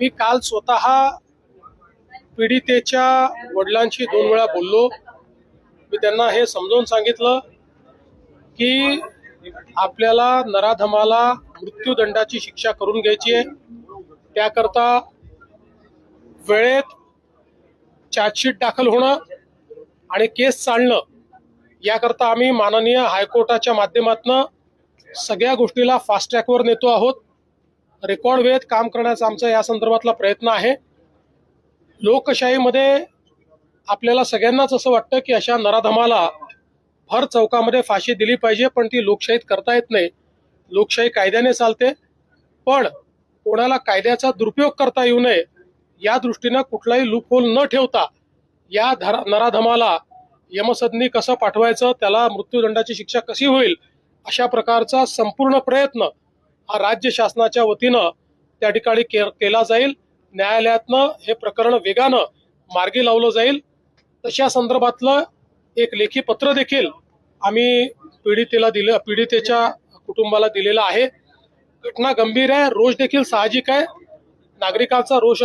मी काल स्वतः पीडितेच्या वडिलांशी 2 वेळा बोललो। मी त्यांना हे समजावून सांगितलं की आपल्याला नराधमाला मृत्यूदंडाची शिक्षा करून घ्यायची आहे। त्याकरता वेळेत चार्जशीट दाखल होणं आणि केस चालणं याकरता आम्ही माननीय हायकोर्टाच्या माध्यमातून सगळ्या गोष्टीला फास्ट ट्रॅकवर नेतो आहोत। रेकॉर्ड वेळेत काम करण्याचा आमचा या संदर्भातला प्रयत्न आहे। लोकशाहीमध्ये आपल्याला सगळ्यांनाच असं वाटतं की अशा नराधमाला भर चौकामध्ये फाशी दिली पाहिजे, पण ती लोकशाहीत करता येत नाही। लोकशाही कायद्याने चालते, पण कोणाला कायद्याचा दुरुपयोग करता येऊ नये या दृष्टीने कुठलाही लूपहोल न ठेवता या नराधमाला यमसदनी कसं पाठवायचं, त्याला मृत्यूदंडाची शिक्षा कशी होईल अशा प्रकारचा संपूर्ण प्रयत्न हा राज्य शासनाच्या वतीनं त्या ठिकाणी केला जाईल। न्यायालयातनं हे प्रकरण वेगानं मार्गी लावलं जाईल। तशा संदर्भातलं एक लेखी पत्र देखील आम्ही पीडितेच्या कुटुंबाला दिलेलं आहे। घटना गंभीर आहे, रोष देखील साहजिक आहे। नागरिकांचा रोष